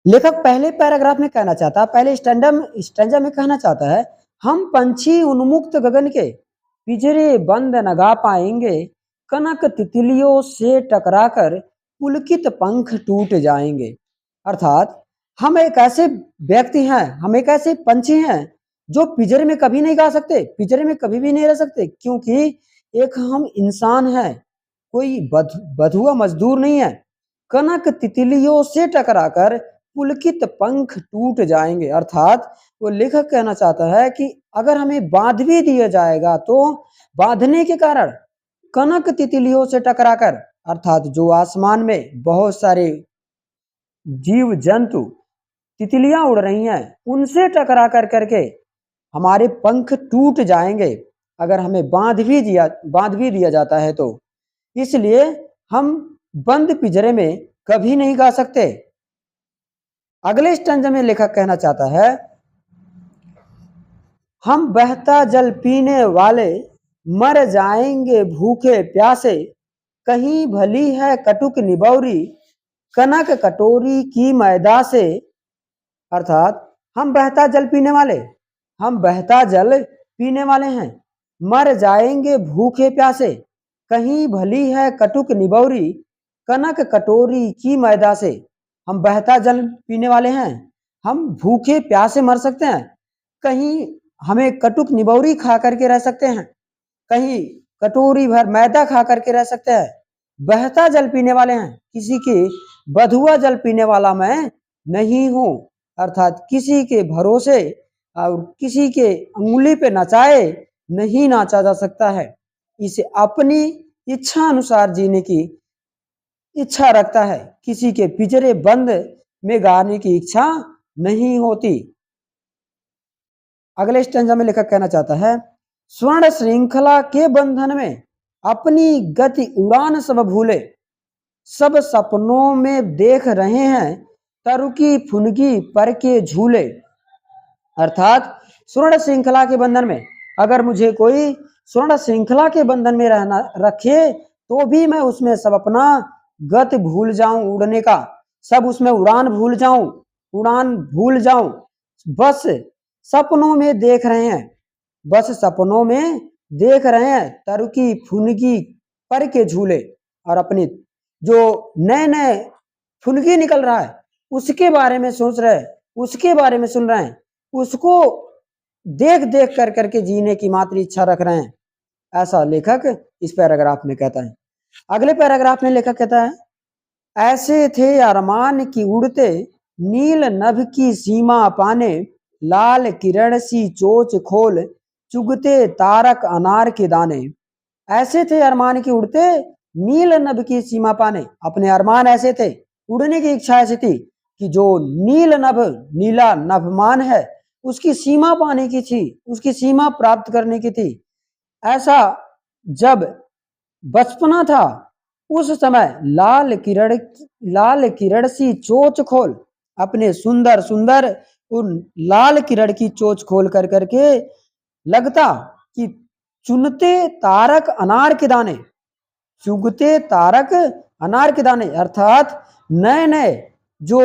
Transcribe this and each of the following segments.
लेखक पहले पैराग्राफ में कहना चाहता है, पहले स्टैंजा में कहना चाहता है, हम पंछी उन्मुक्त गगन के पिंजरे बंद न गा पाएंगे, कनक तितलियों से टकराकर पुलकित पंख टूट जाएंगे। अर्थात हम एक ऐसे व्यक्ति हैं, हम एक ऐसे पंछी हैं जो पिंजरे में कभी नहीं गा सकते, पिंजरे में कभी भी नहीं रह सकते, क्योंकि एक हम इंसान हैं, कोई बधुआ मजदूर नहीं है। कनक तितलियों से टकराकर पुलकित पंख टूट जाएंगे। अर्थात वो लेखक कहना चाहता है कि अगर हमें बांध भी दिया जाएगा तो बांधने के कारण कनक तितलियों से टकराकर, अर्थात जो आसमान में बहुत सारे जीव जंतु तितलियां उड़ रही हैं उनसे टकरा कर करके हमारे पंख टूट जाएंगे अगर हमें बांध भी दिया जाता है तो। इसलिए हम बंद पिंजरे में कभी नहीं गा सकते। अगले स्टंज में लेखक कहना चाहता है, हम बहता जल पीने वाले मर जाएंगे भूखे प्यासे, कहीं भली है कटुक निबौरी कनक कटोरी की मैदा से। अर्थात हम बहता जल पीने वाले, हम बहता जल पीने वाले हैं, मर जाएंगे भूखे प्यासे, कहीं भली है कटुक निबौरी कनक कटोरी की मैदा से। हम बहता जल पीने वाले हैं, हम भूखे प्यासे मर सकते हैं, कहीं हमें कटुक निबौरी खा करके रह सकते हैं, कहीं कटोरी भर मैदा खा करके रह सकते हैं। बहता जल पीने वाले हैं, किसी के बधुआ जल पीने वाला मैं नहीं हूं। अर्थात किसी के भरोसे और किसी के अंगुली पे नचाए नहीं नाचा जा सकता है। इसे अपनी इच्छा अनुसार जीने की इच्छा रखता है, किसी के पिंजरे बंद में गाने की इच्छा नहीं होती। अगले स्टैंजा में लेखक कहना चाहता है, स्वर्ण श्रृंखला के बंधन में अपनी गति उड़ान सब भूले, सब सपनों में देख रहे हैं तरुकी फुनगी पर के झूले। अर्थात स्वर्ण श्रृंखला के बंधन में अगर मुझे कोई स्वर्ण श्रृंखला के बंधन में रहना रखे तो भी मैं उसमें सब अपना गति भूल जाऊं, उड़ने का सब उसमें उड़ान भूल जाऊं, बस सपनों में देख रहे हैं, बस सपनों में देख रहे हैं तरुकी फुनगी पर के झूले। और अपनी जो नए नए फुनगी निकल रहा है उसके बारे में सोच रहे हैं, उसके बारे में सुन रहे हैं, उसको देख देख कर करके जीने की मात्र इच्छा रख रहे हैं। ऐसा लेखक इस पैराग्राफ में कहता है। अगले पैराग्राफ में लेखक कहता है, ऐसे थे अरमान की उड़ते नील नभ की सीमा पाने, लाल किरण सी चोच खोल चुगते तारक अनार के दाने। ऐसे थे अरमान की उड़ते नील नभ की सीमा पाने, अपने अरमान ऐसे थे, उड़ने की इच्छा ऐसी थी कि जो नील नभ नीला नभमान है उसकी सीमा पाने की थी, उसकी सीमा प्राप्त करने की थी। ऐसा जब बचपना था उस समय लाल किरण सी चोच खोल, अपने सुंदर सुंदर उन लाल किरण की चोच खोल कर करके लगता कि चुनते तारक अनार के दाने, चुगते तारक अनार के दाने। अर्थात नए नए जो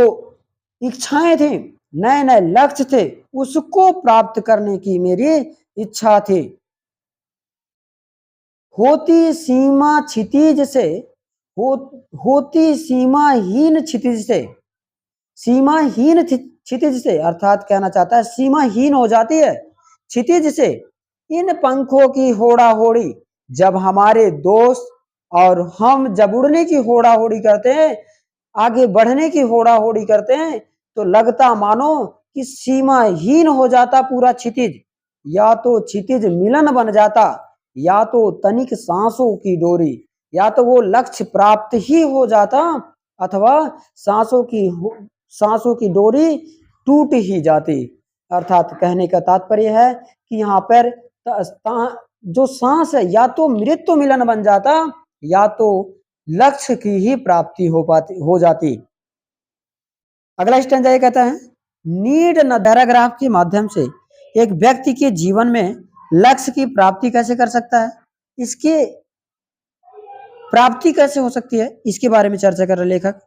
इच्छाएं थी, नए नए लक्ष्य थे, उसको प्राप्त करने की मेरी इच्छा थी। होती सीमा क्षितिज से होती सीमाहीन क्षितिज से, सीमाहीन क्षितिज से, अर्थात कहना चाहता है सीमाहीन हो जाती है क्षितिज से इन पंखों की होड़ा होड़ी। जब हमारे दोस्त और हम जब उड़ने की होड़ा होड़ी करते हैं, आगे बढ़ने की होड़ा होड़ी करते हैं, तो लगता मानो कि सीमाहीन हो जाता पूरा क्षितिज, या तो क्षितिज मिलन बन जाता, या तो तनिक सांसों की डोरी, या तो वो लक्ष्य प्राप्त ही हो जाता अथवा सांसों की डोरी टूट ही जाती। अर्थात कहने का तात्पर्य है कि यहाँ पर जो सांस है या तो मृत्यु मिलन बन जाता या तो लक्ष्य की ही प्राप्ति हो जाती। अगला स्टैंजा ये कहता है, नीड न पैराग्राफ के माध्यम से एक व्यक्ति के जीवन में लक्ष्य की प्राप्ति कैसे कर सकता है, इसके प्राप्ति कैसे हो सकती है, इसके बारे में चर्चा कर रहे लेखक।